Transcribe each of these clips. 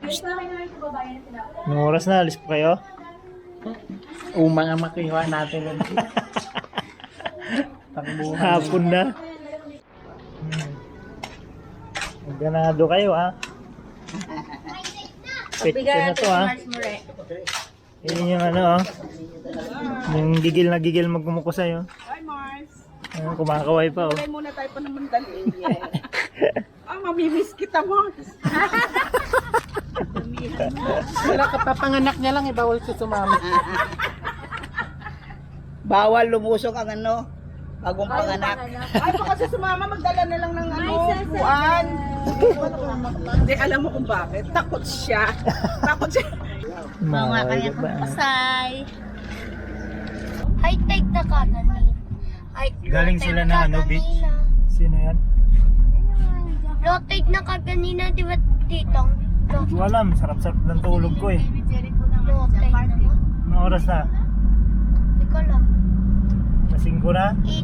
Anong oras na? Alis po kayo? Umang ang makiwa natin. Takbuhan. Hapon na. Ganado kayo ha. Picture na to ha. Yun yung ano ha. Yung gigil na gigil magkumuko sa'yo. Hi Mars. Kumakaway pa oh. Kulay muna tayo pa naman dali. Mamimiss kita Mars. Wala kapapanganak niya lang, bawal siya sumama. Bawal lumusok ang ano, bagong panganak. Ay, baka sa sumama magdala na lang ng ano, buwan. Hindi, alam mo kung bakit. Takot siya. Takot siya. Mga kanya pasay. High tide na kaganin. Galing sila na ano beach? Sino yan? Low tide na kaganina, di ba titong? Hindi ko alam, sarap-sarap ng tulog ko eh. Low tide naman. Anong oras na? Hindi ko alam. Lasing ko na? 8.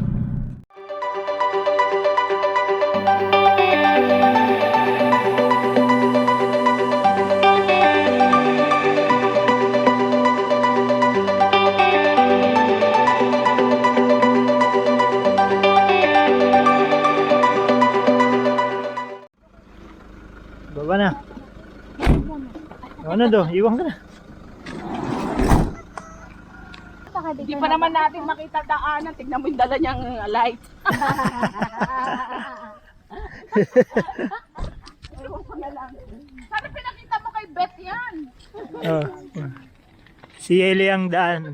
Baba na. Ano do? Iwan ka na. Hindi pa naman natin makita daanan. Tignan mo yung dala niyang light. Ewan ko na lang. Sana pinakita mo kay Beth yan. Oh. Si Eli ang daan.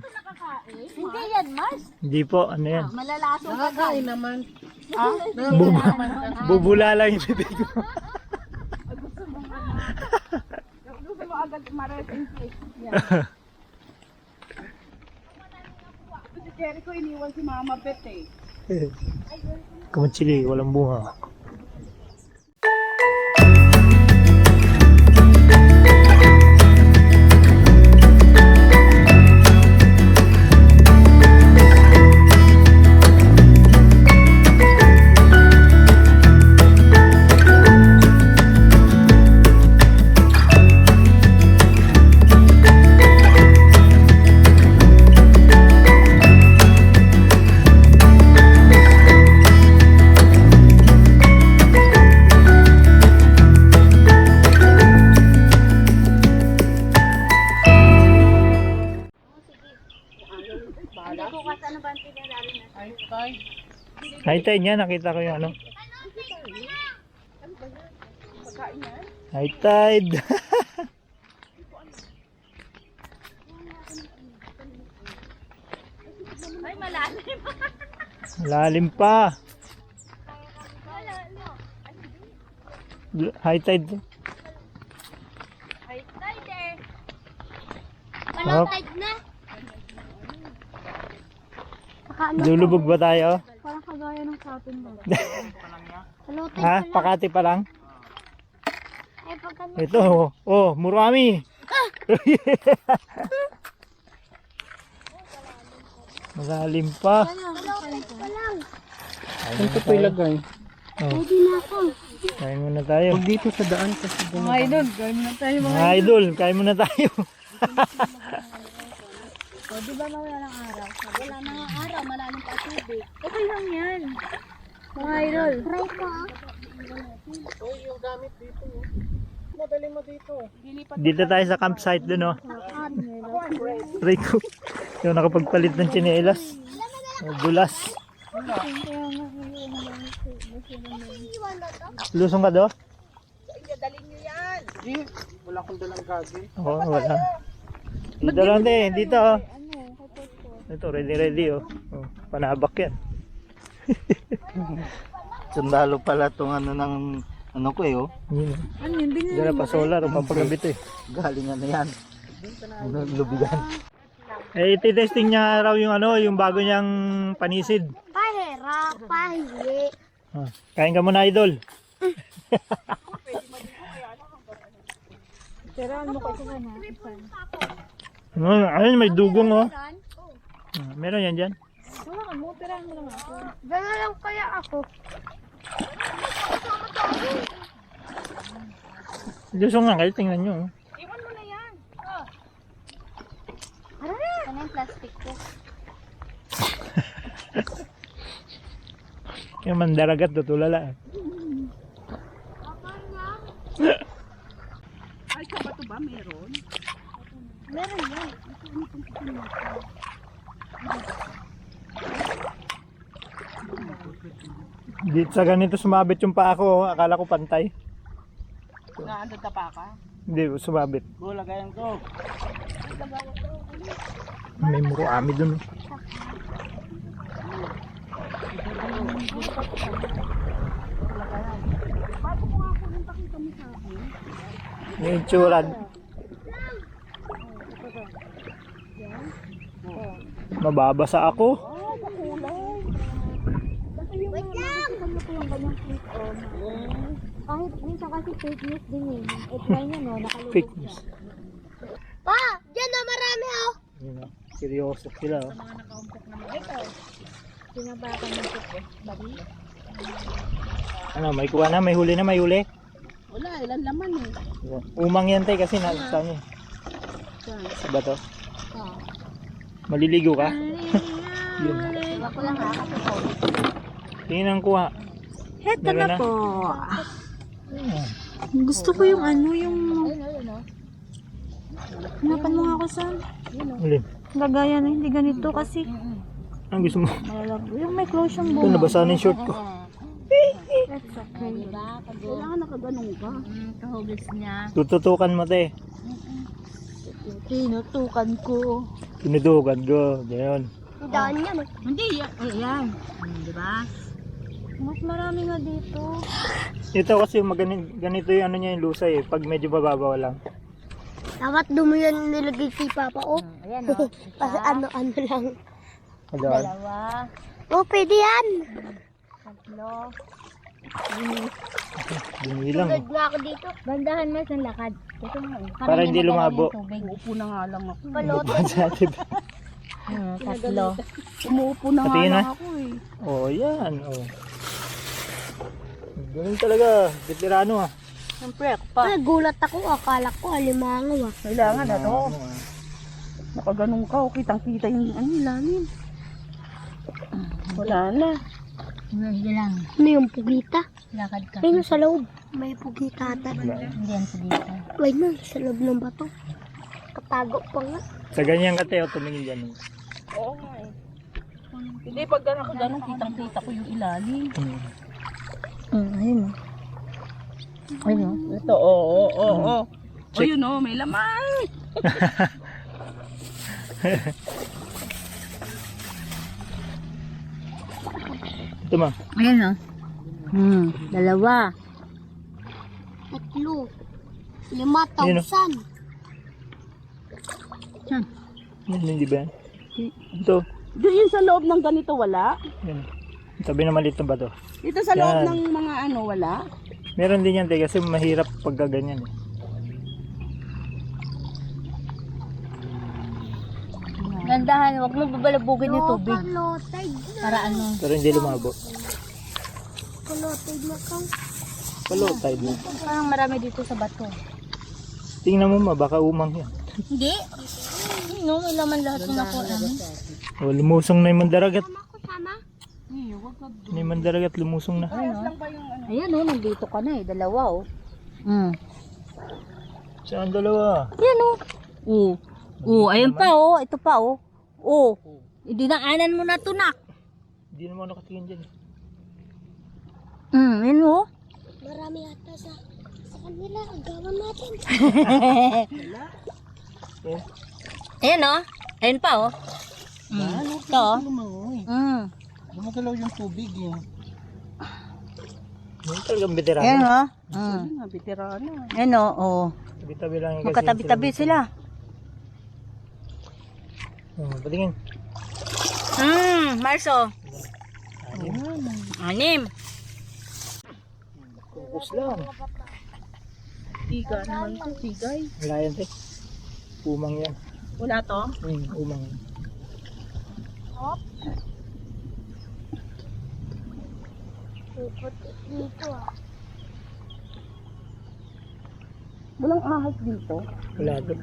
Hindi yan, Mars. Hindi po, ano yan? Malalaso ka. Nakakain naman. Bubula lang yung bibig ko. Gusto mo agad ma-resin cake. Yan. Si Jericho iniwan si Mama Beth eh. Kamatsili, walang bunga. High tide niya, nakita ko yung ano. High tide. Ay, malalim. Lalim pa. High tide. High tide eh. Walang Oh. tide na. Lulubog ba tayo? Parang kagaya ng sa atin ba? Low tide Ha? pa lang. Pakati pa lang? Ay, pagka Ito, oh, Murami. Malalim pa. low tide pa lang. Ito po ilagay. Oh, Pwede na ako. kain muna tayo. Pag dito sa daan kasi Mga idol, gawin na tayo Mga idol, kain muna tayo. O, di ba mawala ng araw? Wala na nga araw, malalim pa tubig. Okay lang yan. Mga idol. Try ko ah. yung gamit dito. Madali mo dito. Dito tayo sa campsite dun, oh. Rico. Yung nakapagpalit ng tsinelas. Bulas. Lusong ka do? Dalhin nyo yan. Hindi. Wala akong dalang gagi. Oo, wala. Dito lang din, dito, oh. Ito, ready, oh. Oh, panabak yan. Sundalo pala itong ano ng ano ko eh oh. Yun, oh. Diyan na pa solar, mapagabit eh. Galing ano yan. Lubigan. Eh, iti-testing niya raw yung ano, yung bago niyang panisid. Pahera, pahili. Ah, kain ka muna, idol. Ayun, may dugong, oh. Ah, meron yan dyan. Dala lang kaya ako. Lusong nga kayo, tingnan nyo. Oh. Iwan mo na yan. Ano yung plastic ko? Yung mandaragat, tutulala. Ay, sa bato ba meron? Meron yan. Dito sa ganito sumabit yung paa ko. Oh. Akala ko pantay. Naandad ka pa ka? Hindi, sumabit. Lagayan ko. May muruami dun. Oh. Yung itsura. Mababasa ako. Wait lang! Kahit minsan kasi fake news din eh. Try niya no, nakalubog Fake siya. news. Pa! Diyan na marami oh! Yun, oh. Seryoso sila. Oh. Sinabakan ng tip bali. Ano, may kuha na, may huli na, may huli. Wala, ilan laman eh. Umang yan tay kasi nasa niya. Sa bato. Oo. Maliligo ka? Yun. Iba ko lang ha, kasi po. Tingin ang kuha. Heto Meron na na? po. Hmm. Gusto ko yung ano, yung... Ayun oh. Hanapan mo nga ako sa... Huli. Gagaya na, hindi ganito kasi... Ang gusto mo? Malalagay. Yung may close yung Ito, bunga. nabasa na yung short ko. That's okay. Diba? Kailangan nakaganong ka. Kahugis niya. Tututukan mo te. Tinutukan ko. Tinutukan ko. Ganyan. Daan yan eh. Hindi, yan. Diba? Mas marami nga dito. Ito kasi ganito yung ano niya yung lusay eh. Pag medyo bababaw lang. Dapat dumi yan nilagay kay Papa, oh. Ayan oh. Kasi ano-ano lang. Adoan. Dalawa. Oh, pwede yan. Tatlo. Binilang. Tulad nga ako dito. Bandahan mo sa lakad. Ito nga eh. Para hindi lumabo. Uupo na nga lang ako. Balot. Tatlo. Umuupo na nga Patingin lang na. ako eh. Oh, yan. Oh. Ganun talaga. Veterano ah. Siyempre, ako pa. Nagulat ako. Akala ko alimangaw, ah. Kailangan ano. Ano, ah. Nakaganong ka o kitang-kita yung ano ilalim. Wala na. Hindi lang. Ano yung pugita? Lakad ka. Ayun sa loob. May pugita ata. Hindi yan sa dito. Wait na, sa loob ng bato. Katago pa nga. Sa ganyan ka Teo, tumingin dyan. Oo nga eh. Hindi, pag nakaganong kitang-kita ko yung ilalim. Ayun. Ayun. Ito, oo. O yun o, may laman. Ito ma. Ayun oh. Dalawa. 3. 5,000. Yan, hindi ba yan? Ito. Doon yun sa loob ng ganito wala? Yan. Tabi na maliit na bato. Dito sa loob Yan. ng mga ano wala? Meron din yan te kasi mahirap pag ganyan eh. Gandahan, huwag mo babalabugin yung tubig. Kalotay na. Para ano. Pero hindi lumabo. Kalotay na kang. Palo, tide na. Parang marami dito sa bato. Tingnan mo ma, baka umang yan. Hindi. No, may laman lahat ng ako. O, lumusong na yung mandaragat. Sama? Na yung mandaragat, lumusong na. Ayan oh, nandito ka na eh. Dalawa oh. Saan dalawa? Ayan oh. Ayun pa oh. Ito pa oh. Oh. Idinaanan mo na to nak. Hindi naman nakatingin dyan. Ayan oh. Marami ata sa kanila. Ang gawan natin. Eh, Ayan oh. Ayun pa oh. Ito oh. Lumagalaw yung tubig eh. Hindi talagang veterano. Ayan oh. Sabi nga, veterano. Ayan oh. Tabi-tabi lang yung kasi Magkatabi-tabi sila. Patingin. Marso. 6. Kukus lang. Tiga naman to, tigay. Wala yan te. Umang yan. Wala to? Umang yan. Dito ah. Walang ahas dito. Wala doon.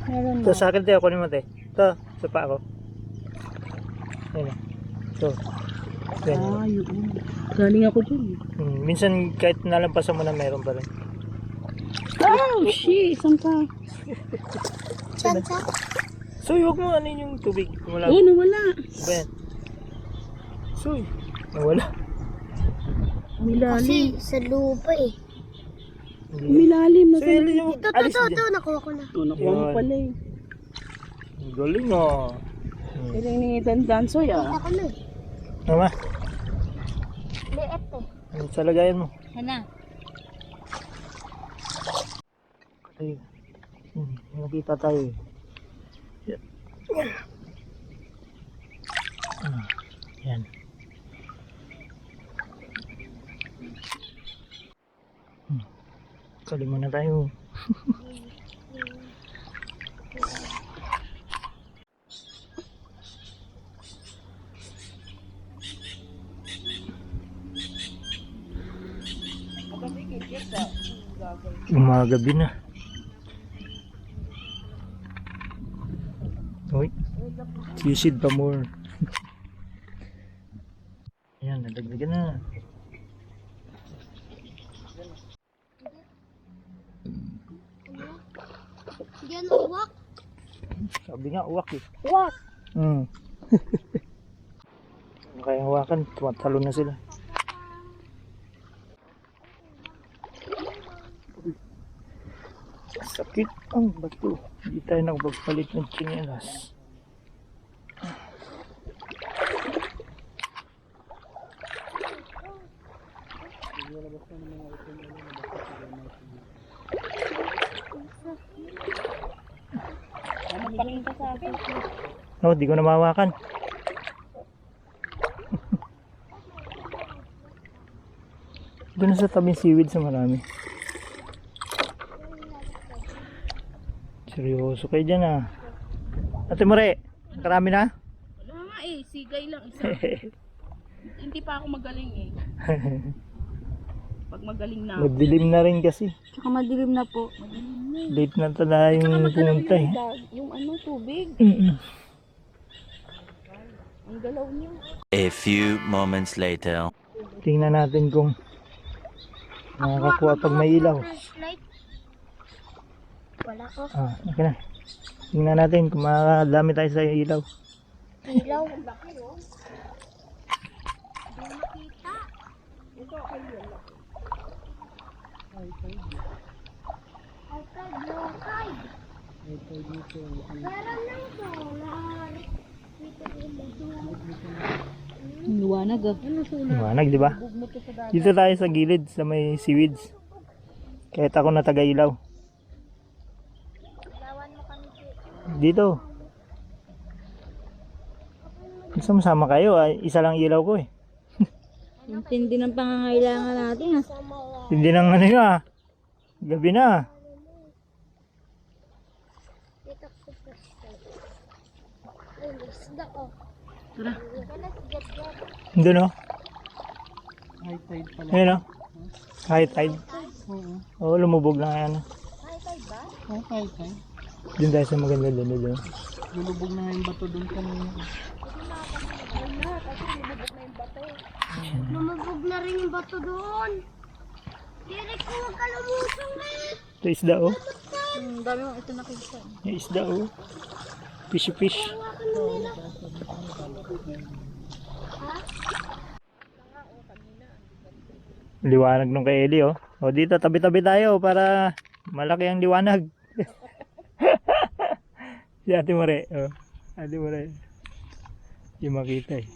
Meron Ito sa akin tayo, kunin mo tayo. Ito, sa pa ako. Ayan. Ito. Yan. Yun. Galing ako dyan. Minsan kahit nalampasan mo na meron pa rin. Oh, shit. Saan ka? Tsa-tsa. So, huwag mo ano yung tubig. Wala. Oh, nawala. Ba yan? So, nawala. Umilalim. Kasi sa lupa eh. Umilalim na So, yun yung Ito, alis ito, dyan. nakuha ko na. Nakuha mo Yun. pala eh. Ang galing ah. Kaya ni Dansoy ah. Kita ko na eh. Mama, Liit eh. ano sa lagayan mo? Sana. Ay, nakita tayo eh. Yan. Yan. Kali muna tayo. Umagabi na. Uy, sisid pa more. Ayan, nadagdagan na. Diyan uwak. Sabi nga, uwak eh. Uwak. Kaya hawakan, tumatalo na sila. Sakit ang bato. Hindi tayo nakapagpalit ng tsinelas. Oh, di ko na mahawakan. Doon sa tabing seaweed sa marami. Seryoso kayo dyan ah. Ate More, karami na? Wala nga eh, sigay lang isa. Hindi pa ako magaling eh. Pag magaling na. Madilim na rin kasi. Saka madilim na po. Late na tayong pumunta eh. Yung ano, tubig. Ang galaw niya. A few moments later. Tingnan natin kung nakakakuha pag may ilaw. Flashlight. Wala ko. Ah, okay na. Tingnan natin kung makakadami tayo sa ilaw. Ilaw. Liwanag ah. Liwanag, di ba? Dito tayo sa gilid, sa may seaweeds. Kahit ako na taga-ilaw. Dito. Gusto mo sama kayo? Isa lang ilaw ko eh. Ang tindi ng pangangailangan natin ah. Hindi nang ano yun ah. Gabi na. Dito ko flashlight. Ay, isda ko. Tara. Doon oh. High tide pala. Ayun oh. High tide. Oo, lumubog na yan. Oh, high tide. Doon tayo sa maganda doon. Lulubog na nga yung bato doon kanina. Lumubog na rin yung bato doon. Direk ko huwag ka lumusong eh. Ito isda oh. Dami mo ito nakikita. Yung isda oh. Fishy fish. Liwanag nung kay Eli oh. O dito tabi-tabi tayo para malaki ang liwanag. Si Ate More. Oh. Ate More. Hindi makita eh.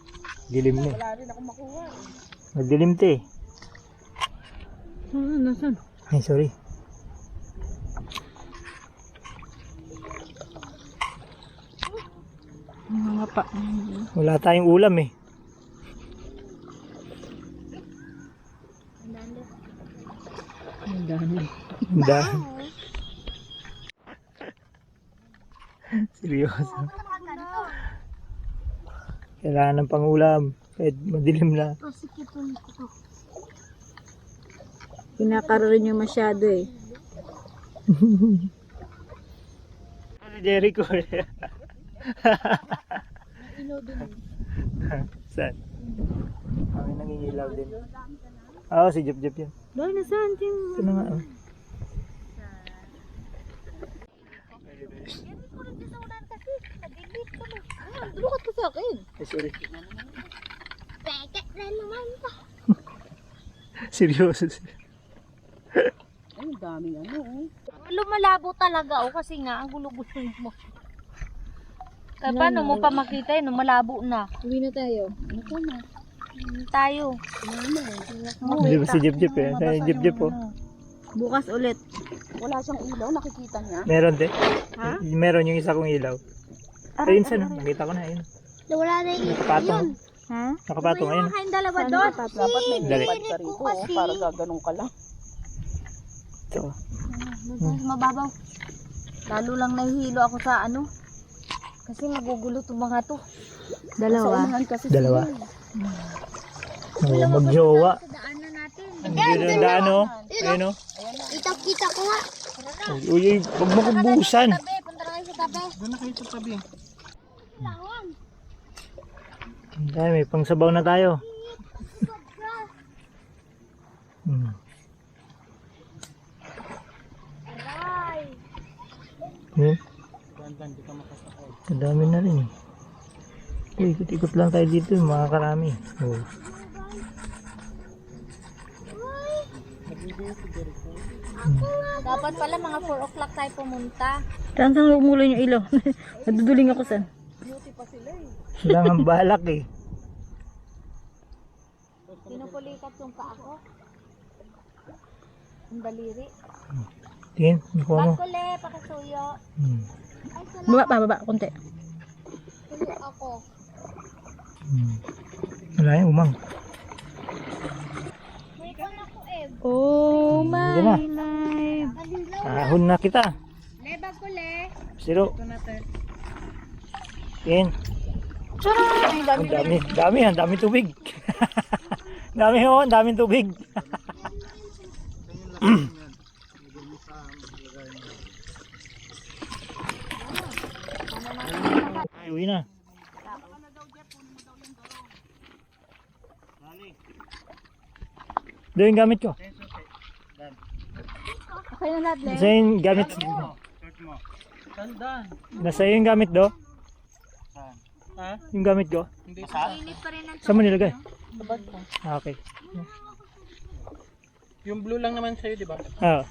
Dilim na. Wala rin ako makuha. Magdilim te eh. Nasaan? Ay sorry. Mga pa. Wala tayong ulam eh. Ang dami. Hindi. Seryoso. Kailangan ng pangulam. Kahit madilim na. Pasikipon ko. Kinakaroon niyo masyado eh. Si Jericho. Saan? Kami nangingilaw din. Oo, si Jep Jep yan. Dahil na saan? Ito na nga. Oh. Lukat ka sa akin. Ay, sorry. Peke na naman pa. Seryoso. Ay, ang daming ano. Lumalabo talaga kasi nga ang gulo-gulo mo. Kaya paano mo pa makita yun? Malabo na. Uwi na tayo. Tayo. Hindi ba si Jep Jep eh? Si Jep Jep oh. Bukas ulit. Wala siyang ilaw, nakikita niya. Meron din. Meron yung isa kong ilaw. Ayun saan oh. Nakita ko na ayun. Wala na yung Nakapatong. Ha? Nakapatong ayun. Kayong dalawa doon. Dapat may Dali. lipad ka rito, para gaganong ka lang. Ito. Mababaw. Lalo lang nahihilo ako sa ano. Kasi magugulo itong mga to. Sa unahan kasi Dalawa. Oh, magjowa. sa daanan natin. Hindi na daan oh. Ayun oh. Kita ko nga. Uy, uy, huwag mo kubusan. Tabi, punta na kayo sa tabi. Doon na kayo sa tabi. Ay, may pangsabaw na tayo. Hmm. Hmm? Dandan, di ka makasakay. Ang dami na rin. Uy, ikot-ikot lang tayo dito, mga karami. Oh. Dapat pala mga 4 o'clock tayo pumunta. Saan umulan yung ilaw? Naduduling ako saan? Sila ang balak eh. Pinupulikat yung paa ko. Ang daliri. Tingin, nakuha mo. Pagkuli, pakasuyo. Hmm. Baba, konti. Tulo ako. Hmm. Wala yan, umang. May kon ako eh. Oh Hindi na. Ahon na kita. Le, bagkuli. Siro. Tingin. Ang dami, ang dami tubig. Dami ho, ang daming tubig. Ay, uwi na. Doon yung gamit ko. Okay na lahat, Le. Nasa yung gamit. Dandan. Nasa yung gamit do. Ha? Yung gamit ko. Hindi sa Init pa rin ang Saan mo nilagay? Ah, okay. Yung blue lang naman sa'yo, di ba? Ah,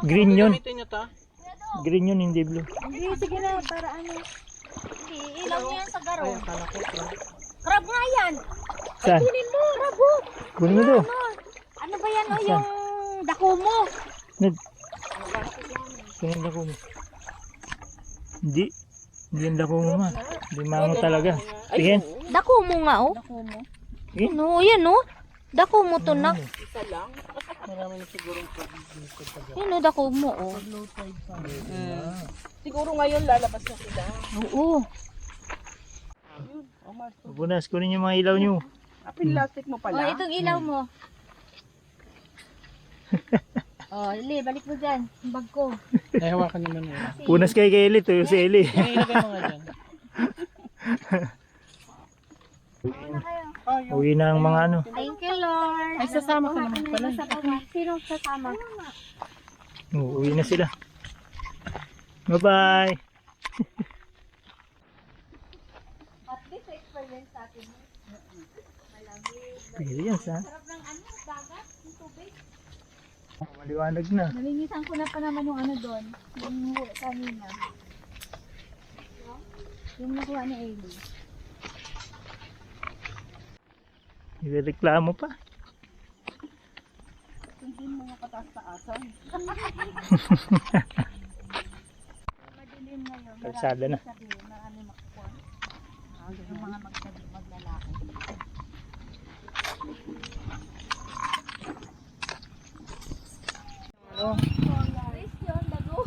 green yun. Gamitin nyo to. Green yun, hindi blue. Hindi, sige na, para ano. Hindi, ilaw niya yan sa garo. Ay, akala ko. Crab nga yan. Saan? Kunin mo, rabo. Kunin mo to. Ano ba yan, oh, yung dako mo? Kunin dako mo. Hindi. Hindi yung dako mo ma. Hindi mango talaga. Tingin. Dako mo nga, oh. Tingin. Ano, yan, oh. Dako mo to na. Marami na siguro. Yan, oh, dako mo, oh. Siguro ngayon lalabas na sila. Oo. Punas, kunin yung mga ilaw nyo. Plastic mo Oh, pala. itong ilaw mo. Oh, Ili, balik mo dyan. Yung bag ko. Ay, hawakan nyo muna yun. Punas kay Eli, tuyo si Eli. Ilagay mo nga dyan. Uwi na ang mga ano. Thank you, Lord. Ay, sasama ka naman pala. Sino sasama? Uwi na sila. Bye-bye. At least experience natin. Pili yan sa. Sarap ng ano, dagat, yung tubig. Maliwanag na. Nalinisan ko na pa naman yung ano doon. Yung kanina. Yung nakuha ni Eli. Ireklamo pa. Hindi mo nga kataas-taasan. Madilim ngayon. Kalsada na. Sabihin, marami makukuha. Yung mga maglalaki. Ano? Christian, dago.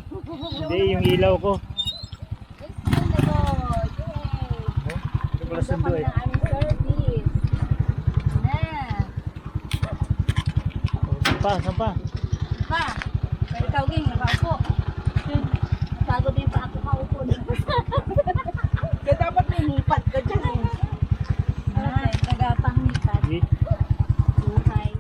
Hindi, yung ilaw ko. Christian, dago. Yay! Ito pala sundo eh. Ang aming service. Na. Saan pa? Saan pa? Pa, pwede ikaw ging, nakaupo. Pagod din pa ako kaupo dun. Kaya dapat linipat ka dyan eh. Ay, tagapangnikat. Sige. Buhay.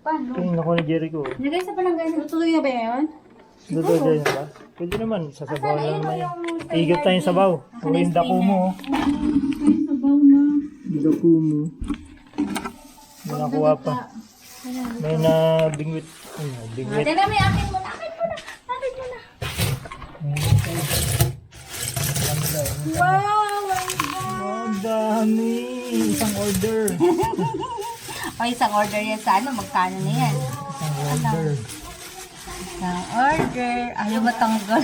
Tingin ako ni Jericho. Nagay sa palanggan. Tuloy na ba yun? Dudodyan ba? Pwede naman, sasabaw lang naman yan. Igat tayong sabaw. O yung dako mo. Yung dako mo. May nakuha pa. May nabingwit. Bingwit. Teka, may akin muna. Akin muna. Akin muna. Wow! Ang dami. Isang order. O, isang order yan sa ano, magkano na yan? Isang order. Isang order. Ayaw matanggal.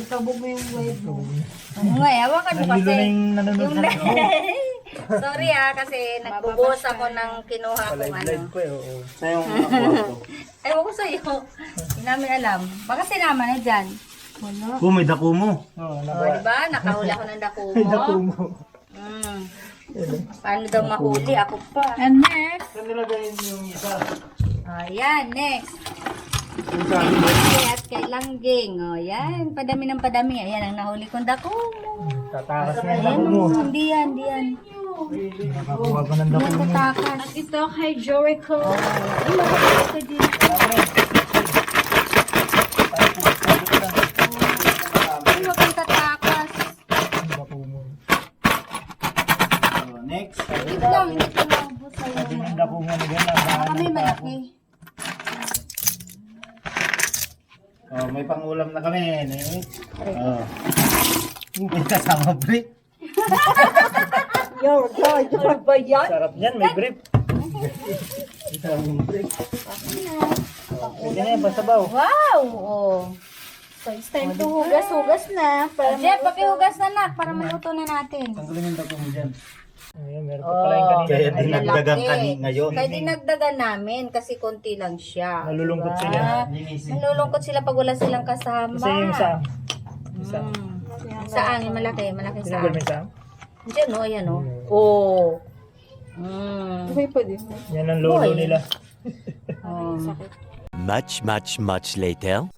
Kabog mo yung wave mo. Oo nga, hawakan mo Nahilo kasi. na yung nanonood sa ako. Sorry kasi nagbubuhos ako ng kinuha kong ano. Live ko eh. Oo. Sa yung nakuha ko. Ewan ko sa'yo. Hindi namin alam. Baka sinama na dyan. Oh, may dako mo. Oo, O, nakuha. diba? Nakahuli ako ng dako Ay, dako mo. mo. Mm. Paano daw mahuli? Ako pa. And next, Saan nilagay yung isa? Ayan, next. Yung sa akin. At kay Langging. O, yan. Padami ng padami. Ayan ang nahuli kong dako mo. Tatakas na yung dako mo. Hindi yan, hindi yan. Nakakuha pa ng dako Yan mo. tatakas. ito kay Jericho. Ano kang tatakas? Yung dako mo. Next. Wait lang, hindi ko maubos sa'yo. Sabi ng dako mo na gano'n. Baka may malaki. Oh, may pangulam na kami. Next. Oh. May kasama brick. Yo, ba yan? Sarap niyan, may grip. Pwede na yan, pasabaw. Wow! Oh. So, it's time to hugas-hugas na. Para Jeff, pakihugas na nak para maluto na natin. Tanggalin yung dako mo dyan. Ayun, meron pa pala yung kanina. Kaya Ay, dinagdagan lalaki. kani ngayon. Kaya dinagdagan namin kasi konti lang siya. Nalulungkot Diba? sila. Nalulungkot sila pag wala silang kasama. Kasi yung isa. Isa. Saan? Yung malaki. Malaki Sinanggal mo saan? yung isa? Diyan o, ayan o. Oh. Mm. Okay pa din. Yan ang lolo Boy. nila. Oh. Much later.